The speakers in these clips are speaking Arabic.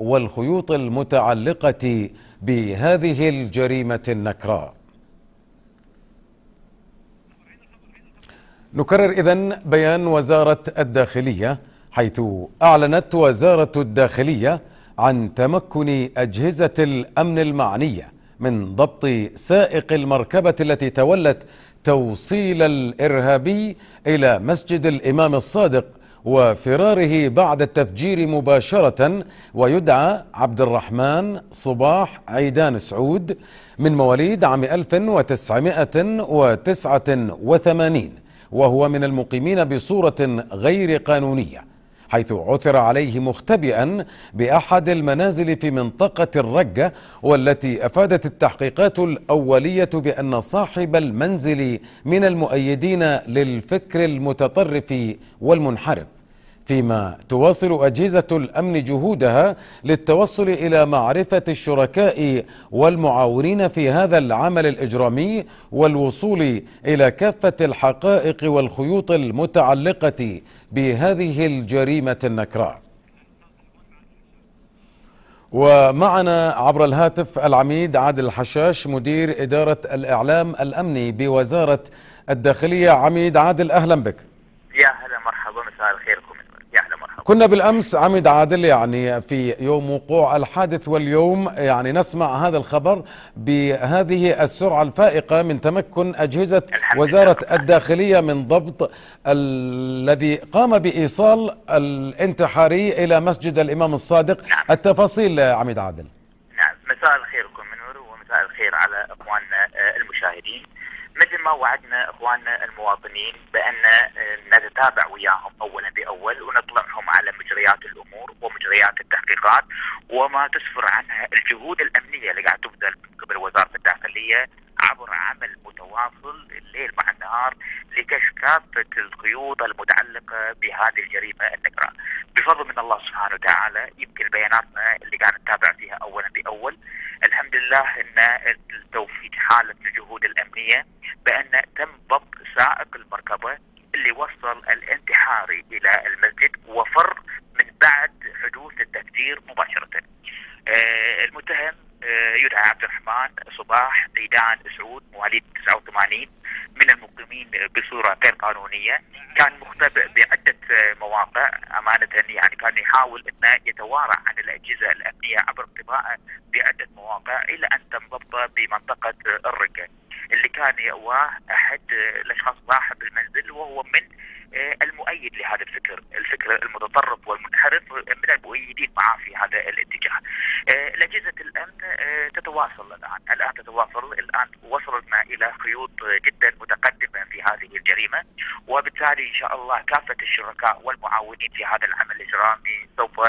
والخيوط المتعلقة بهذه الجريمة النكراء. نكرر إذن بيان وزارة الداخلية، حيث أعلنت وزارة الداخلية عن تمكن أجهزة الأمن المعنية من ضبط سائق المركبة التي تولت توصيل الإرهابي إلى مسجد الإمام الصادق وفراره بعد التفجير مباشرة، ويدعى عبد الرحمن صباح عيدان سعود من مواليد عام 1989، وهو من المقيمين بصورة غير قانونية، حيث عثر عليه مختبئا بأحد المنازل في منطقة الرقة، والتي أفادت التحقيقات الأولية بأن صاحب المنزل من المؤيدين للفكر المتطرف والمنحرف، فيما تواصل أجهزة الأمن جهودها للتوصل إلى معرفة الشركاء والمعاونين في هذا العمل الإجرامي والوصول إلى كافة الحقائق والخيوط المتعلقة بهذه الجريمة النكراء. ومعنا عبر الهاتف العميد عادل الحشاش، مدير إدارة الإعلام الأمني بوزارة الداخلية. عميد عادل، أهلا بك. يا هلا مرحبا، مساء الخير لكم. يا هلا مرحبا. كنا بالأمس عميد عادل في يوم وقوع الحادث، واليوم نسمع هذا الخبر بهذه السرعة الفائقة من تمكن أجهزة وزارة الداخلية من ضبط الذي قام بإيصال الانتحاري إلى مسجد الإمام الصادق. نعم. التفاصيل عميد عادل. نعم، مساء الخير لكم منور، ومساء الخير على اخواننا المشاهدين. مثل ما وعدنا اخواننا المواطنين بان نتتابع وياهم اولا باول ونطلعهم على مجريات الامور ومجريات التحقيقات وما تسفر عنها الجهود الامنيه اللي قاعد تبذل من قبل وزاره الداخليه عبر عمل متواصل الليل مع النهار لكشف كافه الخيوط المتعلقه بهذه الجريمه النكراء. بفضل من الله سبحانه وتعالى، يمكن بياناتنا اللي قاعد نتابع فيها اولا باول، الحمد لله ان توفيق حاله الجهود الامنيه بان تم ضبط سائق المركبه اللي وصل الانتحاري الى المسجد وفر من بعد حدوث التفجير مباشره. المتهم يدعى عبد الرحمن صباح عيدان سعود مواليد 89 من المقيمين بصوره غير قانونيه، كان مختبئ بعده مواقع امانه، كان يحاول انه يتوارى عن الاجهزه الامنيه عبر اختبائه بعده مواقع الى ان تم ضبطه بمنطقه الرقه، اللي كان يأواه احد الاشخاص صاحب المنزل وهو من المؤيد لهذا الفكر المتطرف والمنحرف، من المؤيدين معه في هذا الاتجاه. اجهزه الامن تتواصل الان وصلنا الى خيوط جدا متقدمه في هذه الجريمه، وبالتالي ان شاء الله كافه الشركاء والمعاونين في هذا العمل الاجرامي سوف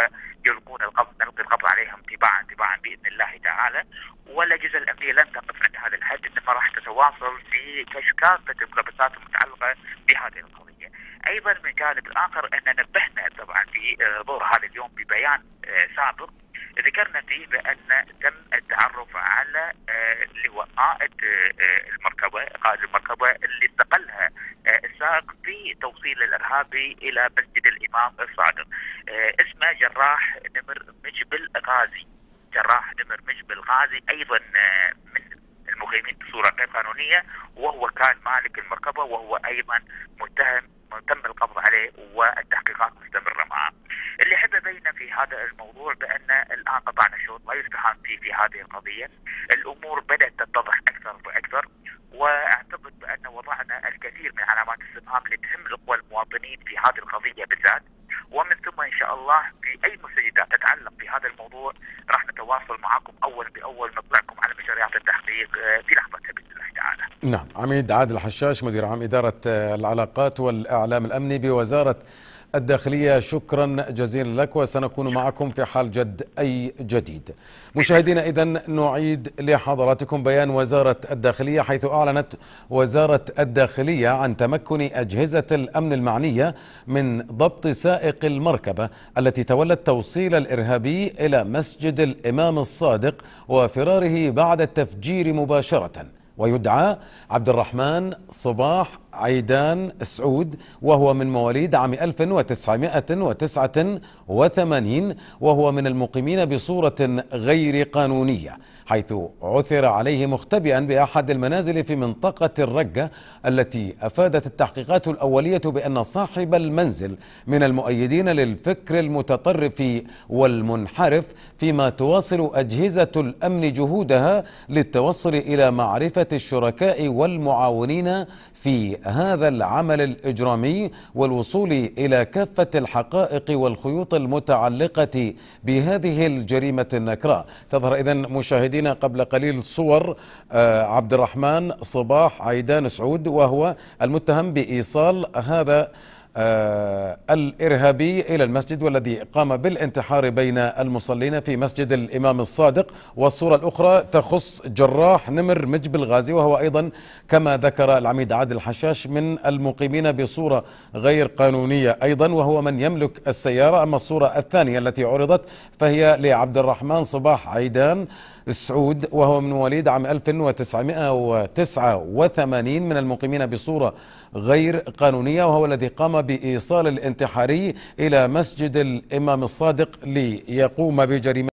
يلقون نلقي القبض عليهم تباعا باذن الله تعالى. والاجهزه الامنيه لن تقف عند هذا الحد، انما راح تتواصل في كشف كافه الملابسات المتعلقه بهذه القضيه. ايضا من جانب اخر ان نبهنا طبعا في ظهر هذا اليوم ببيان سابق ذكرنا فيه بان تم التعرف على اللي هو قائد المركبه اللي استقلها السائق في توصيل الارهابي الى مسجد الامام الصادق. اسمه جراح نمر مجبل غازي، ايضا من المقيمين بصوره غير قانونيه، وهو كان مالك المركبه، وهو ايضا تم القبض عليه والتحقيقات مستمره معه. اللي احب ابينه في هذا الموضوع بان الان قطعنا شوط لا يستهان فيه في هذه القضيه، الامور بدات تتضح اكثر واكثر، واعتقد بان وضعنا الكثير من علامات الاستفهام اللي تهم الاخوه المواطنين في هذه القضيه بالذات، ومن ثم ان شاء الله في اي مستجدات تتعلق بهذا الموضوع راح نتواصل معكم اول باول، نطلعكم على مجريات التحقيق في لحظتها باذن الله تعالى. نعم، عميد عادل الحشاش، مدير عام إدارة العلاقات والإعلام الأمني بوزارة الداخلية، شكرا جزيلا لك، وسنكون معكم في حال جد أي جديد. مشاهدينا، إذن نعيد لحضراتكم بيان وزارة الداخلية، حيث أعلنت وزارة الداخلية عن تمكن أجهزة الأمن المعنية من ضبط سائق المركبة التي تولت توصيل الإرهابي إلى مسجد الإمام الصادق وفراره بعد التفجير مباشرة، ويدعى عبد الرحمن صباح عيدان سعود، وهو من مواليد عام 1989، وهو من المقيمين بصورة غير قانونية، حيث عثر عليه مختبئا بأحد المنازل في منطقة الرقة، التي أفادت التحقيقات الأولية بأن صاحب المنزل من المؤيدين للفكر المتطرف والمنحرف، فيما تواصل أجهزة الأمن جهودها للتوصل إلى معرفة الشركاء والمعاونين في هذا العمل الإجرامي والوصول إلى كافة الحقائق والخيوط المتعلقة بهذه الجريمة النكراء. تظهر إذن مشاهدينا قبل قليل صور عبد الرحمن صباح عيدان سعود، وهو المتهم بإيصال هذا الإرهابي إلى المسجد، والذي قام بالانتحار بين المصلين في مسجد الإمام الصادق. والصورة الأخرى تخص جراح نمر مجب الغازي، وهو أيضا كما ذكر العميد عادل الحشاش من المقيمين بصورة غير قانونية أيضا، وهو من يملك السيارة. أما الصورة الثانية التي عرضت فهي لعبد الرحمن صباح عيدان سعود، وهو من مواليد عام 1989 من المقيمين بصورة غير قانونية، وهو الذي قام بإيصال الانتحاري إلى مسجد الإمام الصادق ليقوم بجريمة